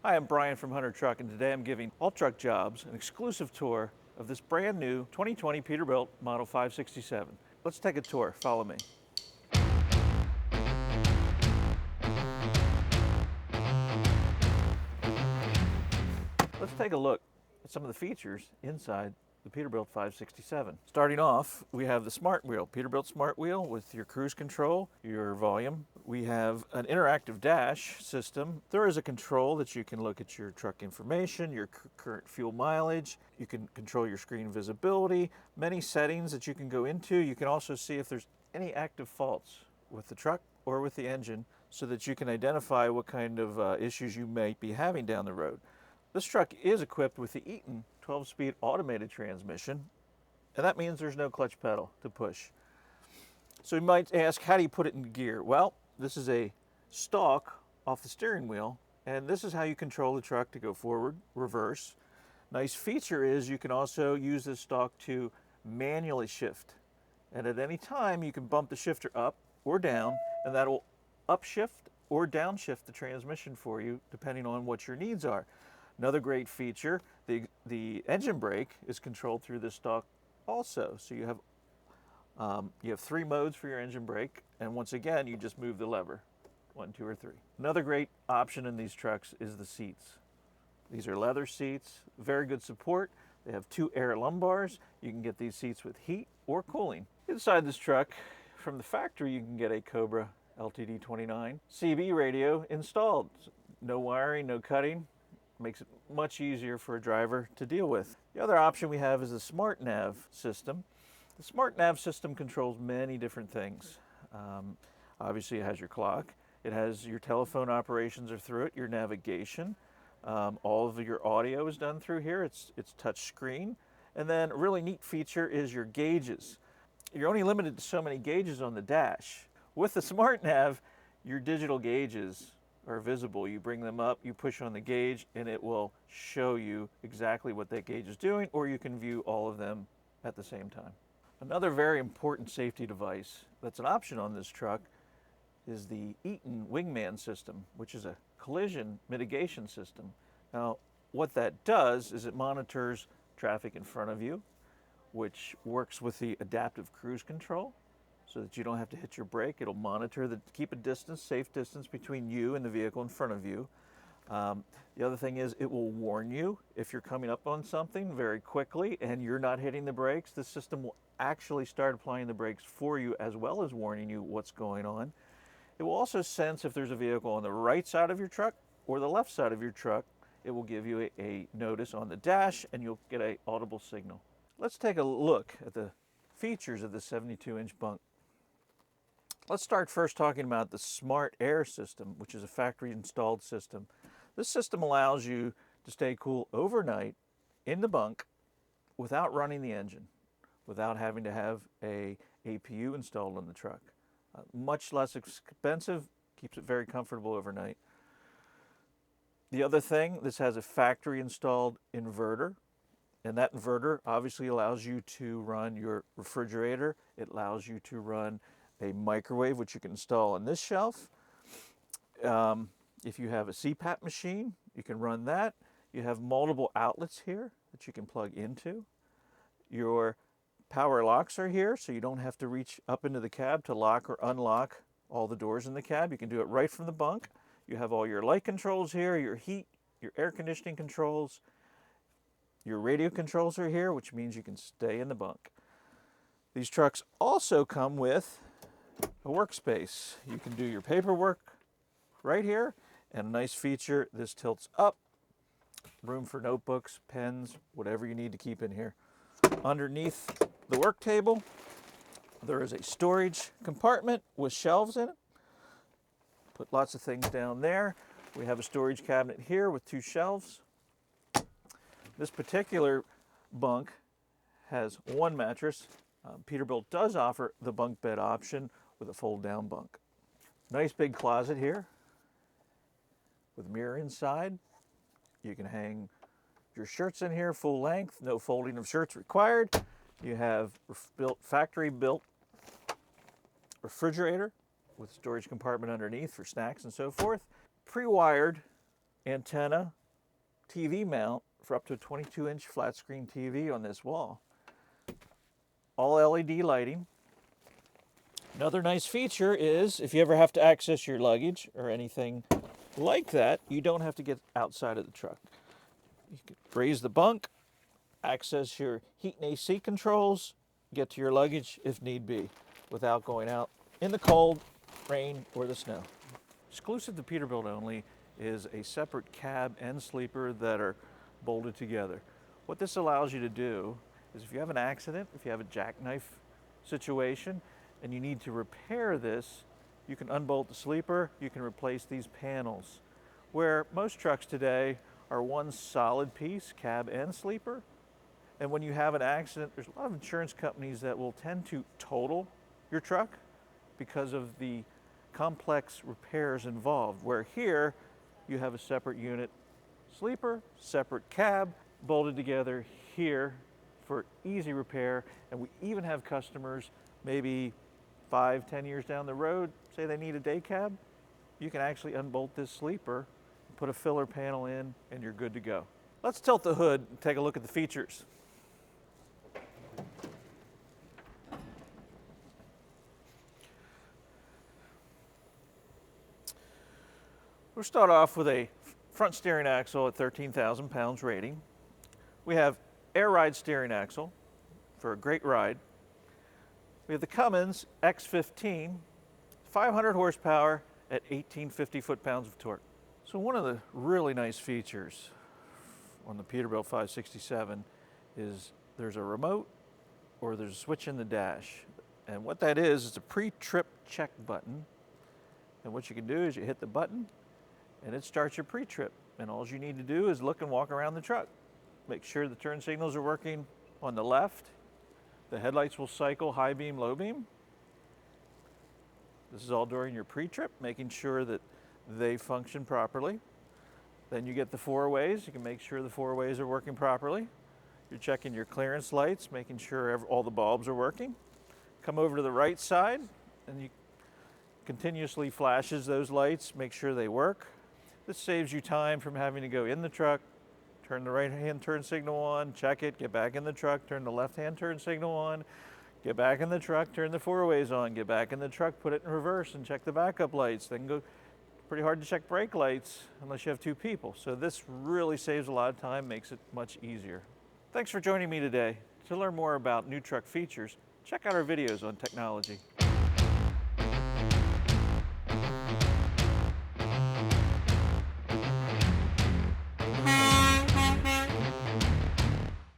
Hi, I'm Brian from Hunter Truck, and today I'm giving All Truck Jobs an exclusive tour of this brand new 2020 Peterbilt Model 567. Let's take a tour. Follow me. Let's take a look at some of the features inside the Peterbilt 567. Starting off, we have the Smart Wheel, Peterbilt Smart Wheel with your cruise control, your volume. We have an interactive dash system. There is a control that you can look at your truck information, your current fuel mileage. You can control your screen visibility, many settings that you can go into. You can also see if there's any active faults with the truck or with the engine so that you can identify what kind of issues you might be having down the road. This truck is equipped with the Eaton 12-speed automated transmission, and that means there's no clutch pedal to push. So you might ask, how do you put it in gear? Well, this is a stalk off the steering wheel, and this is how you control the truck to go forward, reverse. Nice feature is you can also use this stalk to manually shift. And at any time, you can bump the shifter up or down, and that will upshift or downshift the transmission for you, depending on what your needs are. Another great feature, the engine brake is controlled through this stalk also. So you have 3 modes for your engine brake, and once again, you just move the lever, 1, 2, or 3. Another great option in these trucks is the seats. These are leather seats, very good support. They have 2 air lumbars. You can get these seats with heat or cooling. Inside this truck, from the factory, you can get a Cobra LTD29 CB radio installed. No wiring, no cutting. Makes it much easier for a driver to deal with. The other option we have is the Smart Nav system. The Smart Nav system controls many different things. Obviously, it has your clock. It has your telephone operations are through it, your navigation. All of your audio is done through here. It's touch screen. And then a really neat feature is your gauges. You're only limited to so many gauges on the dash. With the Smart Nav, your digital gauges are visible. You bring them up, you push on the gauge, and it will show you exactly what that gauge is doing, or you can view all of them at the same time. Another very important safety device that's an option on this truck is the Eaton Wingman system, which is a collision mitigation system. Now, what that does is it monitors traffic in front of you, which works with the adaptive cruise control, so that you don't have to hit your brake. It'll monitor keep a distance, safe distance between you and the vehicle in front of you. The other thing is it will warn you if you're coming up on something very quickly and you're not hitting the brakes. The system will actually start applying the brakes for you as well as warning you what's going on. It will also sense if there's a vehicle on the right side of your truck or the left side of your truck. It will give you a notice on the dash and you'll get an audible signal. Let's take a look at the features of the 72-inch bunk. Let's start first talking about the Smart Air system, which is a factory installed system. This system allows you to stay cool overnight in the bunk without running the engine, without having to have a APU installed on the truck. Much less expensive, keeps it very comfortable overnight. The other thing, this has a factory installed inverter, and that inverter obviously allows you to run your refrigerator. It allows you to run a microwave, which you can install on this shelf. If you have a CPAP machine, you can run that. You have multiple outlets here that you can plug into. Your power locks are here, so you don't have to reach up into the cab to lock or unlock all the doors in the cab. You can do it right from the bunk. You have all your light controls here, your heat, your air conditioning controls. Your radio controls are here, which means you can stay in the bunk. These trucks also come with a workspace. You can do your paperwork right here, and a nice feature, this tilts up. Room for notebooks, pens, whatever you need to keep in here. Underneath the work table, there is a storage compartment with shelves in it. Put lots of things down there. We have a storage cabinet here with 2 shelves. This particular bunk has 1 mattress. Peterbilt does offer the bunk bed option with a fold-down bunk. Nice big closet here with a mirror inside. You can hang your shirts in here full length, no folding of shirts required. You have factory-built refrigerator with storage compartment underneath for snacks and so forth. Pre-wired antenna TV mount for up to a 22-inch flat screen TV on this wall. All LED lighting. Another nice feature is if you ever have to access your luggage or anything like that, you don't have to get outside of the truck. You can raise the bunk, access your heat and AC controls, get to your luggage if need be without going out in the cold, rain, or the snow. Exclusive to Peterbilt only is a separate cab and sleeper that are bolted together. What this allows you to do is if you have an accident, if you have a jackknife situation, and you need to repair this, you can unbolt the sleeper, you can replace these panels. Where most trucks today are one solid piece, cab and sleeper, and when you have an accident, there's a lot of insurance companies that will tend to total your truck because of the complex repairs involved, where here you have a separate unit sleeper, separate cab, bolted together here for easy repair. And we even have customers maybe 5-10 years down the road, say they need a day cab, you can actually unbolt this sleeper, put a filler panel in, and you're good to go. Let's tilt the hood and take a look at the features. We'll start off with a front steering axle at 13,000 pounds rating. We have air ride steering axle for a great ride. We have the Cummins X15, 500 horsepower at 1850 foot-pounds of torque. So one of the really nice features on the Peterbilt 567 is there's a remote or there's a switch in the dash. And what that is, it's a pre-trip check button. And what you can do is you hit the button and it starts your pre-trip. And all you need to do is look and walk around the truck. Make sure the turn signals are working on the left. The headlights will cycle high beam, low beam. This is all during your pre-trip, making sure that they function properly. Then you get the four ways. You can make sure the four ways are working properly. You're checking your clearance lights, making sure all the bulbs are working. Come over to the right side and you continuously flashes those lights, make sure they work. This saves you time from having to go in the truck, turn the right-hand turn signal on, check it, get back in the truck, turn the left-hand turn signal on, get back in the truck, turn the four ways on, get back in the truck, put it in reverse and check the backup lights. Then go, pretty hard to check brake lights unless you have two people. So this really saves a lot of time, makes it much easier. Thanks for joining me today. To learn more about new truck features, check out our videos on technology.